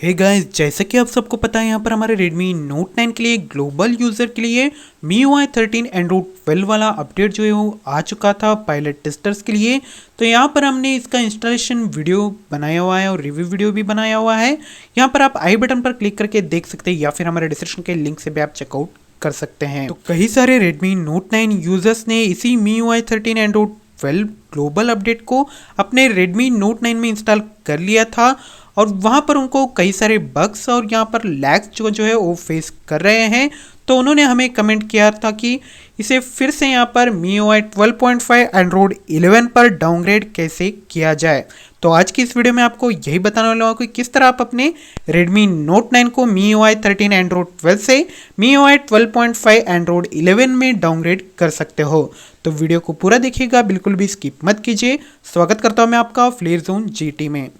Hey guys, जैसा कि आप सबको पता है यहाँ पर हमारे Redmi Note 9 के लिए ग्लोबल यूज़र के लिए MIUI 13 Android 12 वाला अपडेट जो है वो आ चुका था पायलट टेस्टर्स के लिए। तो यहाँ पर हमने इसका इंस्टॉलेशन वीडियो बनाया हुआ है और रिव्यू वीडियो भी बनाया हुआ है। यहाँ पर आप आई बटन पर क्लिक करके देख सकते हैं या फिर हमारे डिस्क्रिप्शन के लिंक से भी आप चेकआउट कर सकते हैं। तो कई सारे Redmi Note 9 यूजर्स ने इसी MIUI 13 Android 12 ग्लोबल अपडेट को अपने Redmi Note 9 में इंस्टॉल कर लिया था और वहाँ पर उनको कई सारे बग्स और यहाँ पर लैग्स जो है वो फेस कर रहे हैं। तो उन्होंने हमें कमेंट किया था कि इसे फिर से यहाँ पर MIUI 12.5 Android 11 पर डाउनग्रेड कैसे किया जाए। तो आज की इस वीडियो में आपको यही बताने वाला हूँ कि किस तरह आप अपने Redmi Note 9 को MIUI 13 Android 12 से MIUI 12.5 Android 11 में डाउनग्रेड कर सकते हो। तो वीडियो को पूरा देखिएगा, बिल्कुल भी स्किप मत कीजिए। स्वागत करता हूँ मैं आपका फ्लेयर जोन GT में।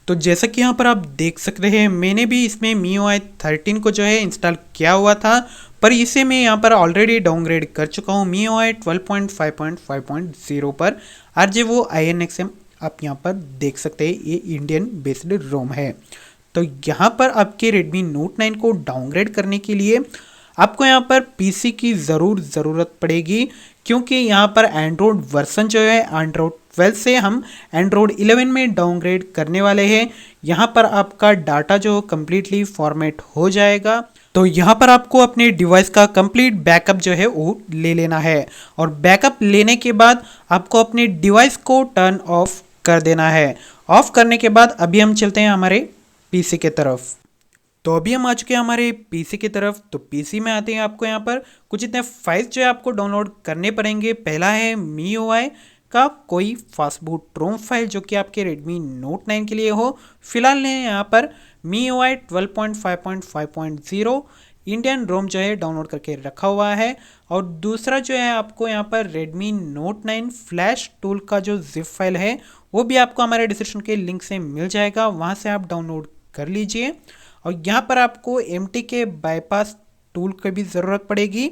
तो जैसा कि यहाँ पर आप देख सकते हैं, मैंने भी इसमें MIUI 13 को जो है इंस्टॉल किया हुआ था, पर इसे मैं यहाँ पर ऑलरेडी डाउनग्रेड कर चुका हूँ MIUI 12.5.5.0 पर। आज वो INXM आप यहाँ पर देख सकते हैं, ये इंडियन बेस्ड रोम है। तो यहाँ पर आपके Redmi Note 9 को डाउनग्रेड करने के लिए आपको यहाँ पर पीसी की ज़रूरत पड़ेगी, क्योंकि यहाँ पर एंड्रॉयड वर्सन जो है एंड्रॉयड 12 से हम एंड्रॉयड 11 में डाउनग्रेड करने वाले हैं। यहाँ पर आपका डाटा जो कम्प्लीटली फॉर्मेट हो जाएगा। तो यहाँ पर आपको अपने डिवाइस का कंप्लीट बैकअप जो है वो ले लेना है और बैकअप लेने के बाद आपको अपने डिवाइस को टर्न ऑफ कर देना है। ऑफ करने के बाद अभी हम चलते हैं हमारे पीसी के तरफ। तो अभी हम आ चुके हैं हमारे पीसी की तरफ। तो पीसी में आते हैं, आपको यहाँ पर कुछ इतने फाइल्स जो है आपको डाउनलोड करने पड़ेंगे। पहला है MIUI का कोई फास्ट बूट रोम फाइल जो कि आपके Redmi Note 9 के लिए हो। फिलहाल ने यहाँ पर MIUI 12.5.5.0 इंडियन रोम जो है डाउनलोड करके रखा हुआ है। और दूसरा जो है आपको यहाँ पर Redmi Note 9 फ्लैश टूल का जो जिप फाइल है वो भी आपको हमारे डिस्क्रिप्शन के लिंक से मिल जाएगा, वहाँ से आप डाउनलोड कर लीजिए। और यहाँ पर आपको MT के बाईपास टूल की भी ज़रूरत पड़ेगी।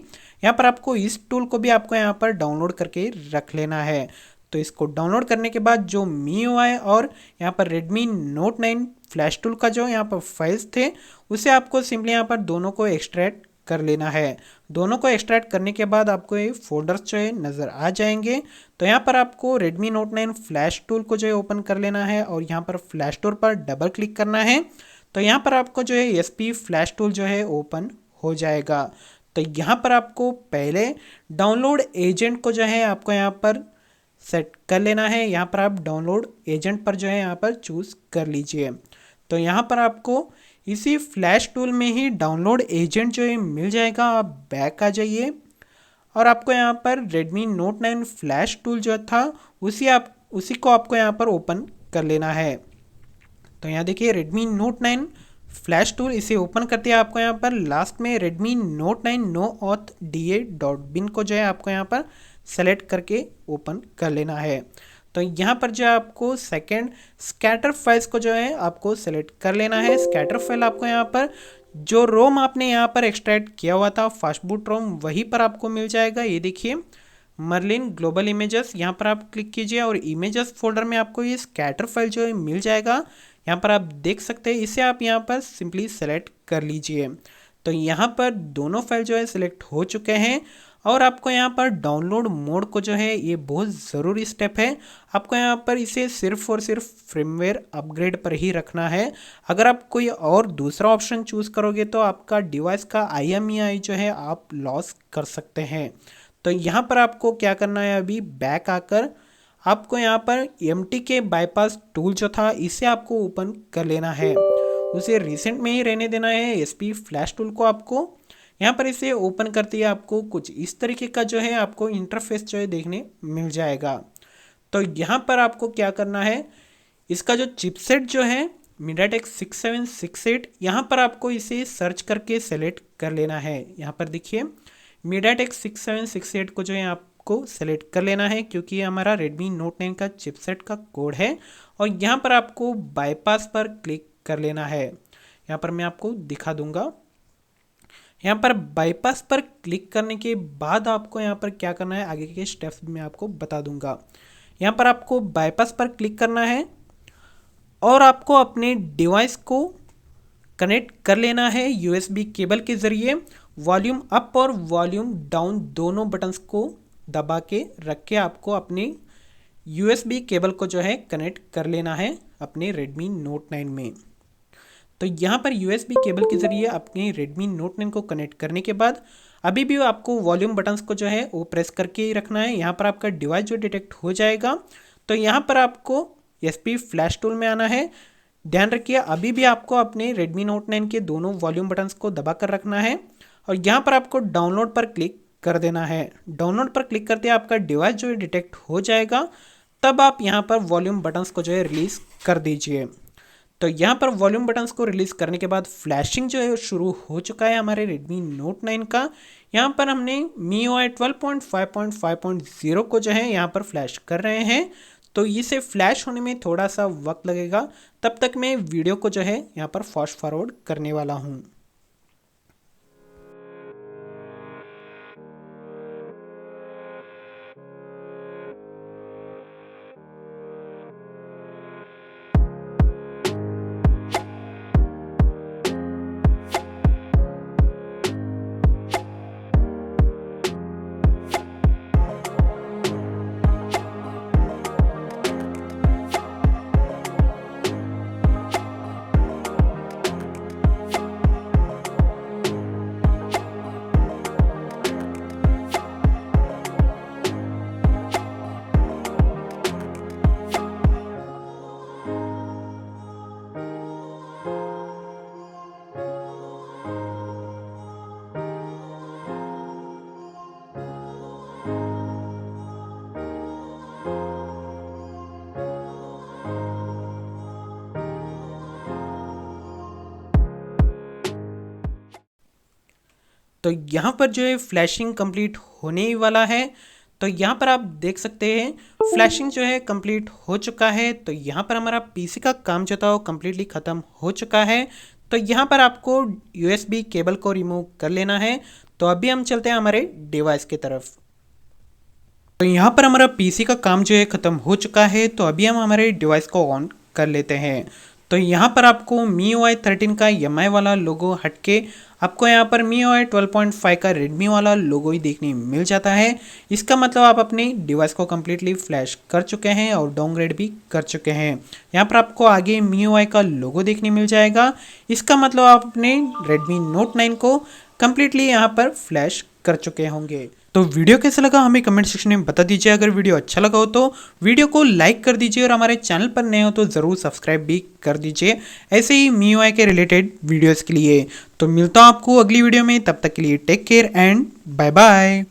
यहाँ पर आपको इस टूल को भी आपको यहाँ पर डाउनलोड करके रख लेना है। तो इसको डाउनलोड करने के बाद जो MIUI और यहाँ पर Redmi Note 9 फ्लैश टूल का जो यहाँ पर फाइल्स थे उसे आपको सिंपली यहाँ पर दोनों को एक्सट्रैक्ट कर लेना है। दोनों को एक्सट्रैक्ट करने के बाद आपको ये फोल्डर्स जो है नज़र आ जाएंगे। तो यहाँ पर आपको Redmi Note 9 फ्लैश टूल को जो है ओपन कर लेना है और यहाँ पर फ्लैश टूल पर डबल क्लिक करना है। तो यहाँ पर आपको जो है SP फ्लैश टूल जो है ओपन हो जाएगा। तो यहाँ पर आपको पहले डाउनलोड एजेंट को जो है आपको यहाँ पर सेट कर लेना है। यहाँ पर आप डाउनलोड एजेंट पर जो है यहाँ पर चूज़ कर लीजिए। तो यहाँ पर आपको इसी फ्लैश टूल में ही डाउनलोड एजेंट जो है मिल जाएगा। आप बैक आ जाइए और आपको यहाँ पर Redmi Note 9 फ्लैश टूल जो था उसी को आपको यहाँ पर ओपन कर लेना है। तो यहाँ देखिए Redmi Note 9 फ्लैश टूल, इसे ओपन करते हैं आपको यहाँ पर लास्ट में Redmi Note 9 no auth da.bin को जो है आपको यहाँ पर सेलेक्ट करके ओपन कर लेना है। तो यहाँ पर जो है आपको सेकेंड स्कैटर फाइल्स को जो है आपको सेलेक्ट कर लेना है। स्कैटर फाइल आपको यहाँ पर जो रोम आपने यहाँ पर एक्सट्रैक्ट किया हुआ था फास्ट बूट रोम वहीं पर आपको मिल जाएगा। ये देखिए मर्लिन ग्लोबल इमेजेस, यहाँ पर आप क्लिक कीजिए और इमेजेस फोल्डर में आपको ये स्कैटर फाइल जो है मिल जाएगा। यहाँ पर आप देख सकते हैं, इसे आप यहाँ पर सिंपली सेलेक्ट कर लीजिए। तो यहाँ पर दोनों फाइल जो है सिलेक्ट हो चुके हैं और आपको यहाँ पर डाउनलोड मोड को जो है ये बहुत ज़रूरी स्टेप है। आपको यहाँ पर इसे सिर्फ और सिर्फ फ्रेमवेयर अपग्रेड पर ही रखना है। अगर आप कोई और दूसरा ऑप्शन चूज़ करोगे तो आपका डिवाइस का IMEI जो है आप लॉस कर सकते हैं। तो यहाँ पर आपको क्या करना है, अभी बैक आकर आपको यहाँ पर MT के बाईपास टूल जो था इसे आपको ओपन कर लेना है। उसे रिसेंट में ही रहने देना है। SP फ्लैश टूल को आपको यहाँ पर इसे ओपन करते ही आपको कुछ इस तरीके का जो है आपको इंटरफेस जो है देखने मिल जाएगा। तो यहाँ पर आपको क्या करना है, इसका जो चिपसेट जो है MediaTek 6768, यहाँ पर आपको इसे सर्च करके सेलेक्ट कर लेना है। यहाँ पर देखिए MediaTek 6768 को जो है आपको सेलेक्ट कर लेना है, क्योंकि ये हमारा Redmi Note 9 का चिपसेट का कोड है। और यहाँ पर आपको बाईपास पर क्लिक कर लेना है। यहाँ पर मैं आपको दिखा दूंगा। यहाँ पर बाईपास पर क्लिक करने के बाद आपको यहाँ पर क्या करना है, आगे के स्टेप्स मैं आपको बता दूंगा। यहाँ पर आपको बाईपास पर क्लिक करना है और आपको अपने डिवाइस को कनेक्ट कर लेना है यूएसबी केबल के ज़रिए। वॉल्यूम अप और वॉल्यूम डाउन दोनों बटन्स को दबा के रख के आपको अपने यूएसबी केबल को जो है कनेक्ट कर लेना है अपने Redmi Note 9 में। तो यहाँ पर यूएसबी केबल के ज़रिए अपने Redmi Note 9 को कनेक्ट करने के बाद अभी भी आपको वॉल्यूम बटन्स को जो है वो प्रेस करके ही रखना है। यहाँ पर आपका डिवाइस जो डिटेक्ट हो जाएगा तो यहाँ पर आपको SP फ्लैश टूल में आना है। ध्यान रखिए अभी भी आपको अपने Redmi Note 9 के दोनों वॉल्यूम बटन्स को दबा कर रखना है और यहाँ पर आपको डाउनलोड पर क्लिक कर देना है। डाउनलोड पर क्लिक करते आपका डिवाइस जो है डिटेक्ट हो जाएगा, तब आप यहाँ पर वॉल्यूम बटन्स को जो है रिलीज़ कर दीजिए। तो यहाँ पर वॉल्यूम बटन्स को रिलीज़ करने के बाद फ्लैशिंग जो है शुरू हो चुका है हमारे Redmi Note 9 का। यहाँ पर हमने MIUI 12.5.5.0 को जो है यहाँ पर फ्लैश कर रहे हैं, तो इसे फ्लैश होने में थोड़ा सा वक्त लगेगा। तब तक मैं वीडियो को जो है यहाँ पर फास्ट फॉरवर्ड करने वाला हूँ। तो यहाँ पर जो है फ्लैशिंग कंप्लीट होने ही वाला है। तो यहाँ पर आप देख सकते हैं फ्लैशिंग जो है कंप्लीट हो चुका है। तो यहाँ पर हमारा पीसी का काम जो था वो कम्प्लीटली ख़त्म हो चुका है। तो यहाँ पर आपको यूएसबी केबल को रिमूव कर लेना है। तो अभी हम चलते हैं हमारे डिवाइस की तरफ। तो यहाँ पर हमारा पीसी का काम जो है ख़त्म हो चुका है। तो अभी हम हमारे डिवाइस को ऑन कर लेते हैं। तो यहाँ पर आपको MIUI 13 का EMI वाला लोगो हटके आपको यहाँ पर MIUI 12.5 का Redmi वाला लोगो ही देखने मिल जाता है। इसका मतलब आप अपने डिवाइस को कम्प्लीटली फ्लैश कर चुके हैं और डाउनग्रेड भी कर चुके हैं। यहाँ पर आपको आगे MIUI का लोगो देखने मिल जाएगा। इसका मतलब आप अपने Redmi Note 9 को कम्प्लीटली यहाँ पर फ्लैश कर चुके होंगे। तो वीडियो कैसा लगा हमें कमेंट सेक्शन में बता दीजिए। अगर वीडियो अच्छा लगा हो तो वीडियो को लाइक कर दीजिए और हमारे चैनल पर नए हो तो ज़रूर सब्सक्राइब भी कर दीजिए ऐसे ही MIUI के रिलेटेड वीडियोस के लिए। तो मिलता हूँ आपको अगली वीडियो में, तब तक के लिए take care and bye bye.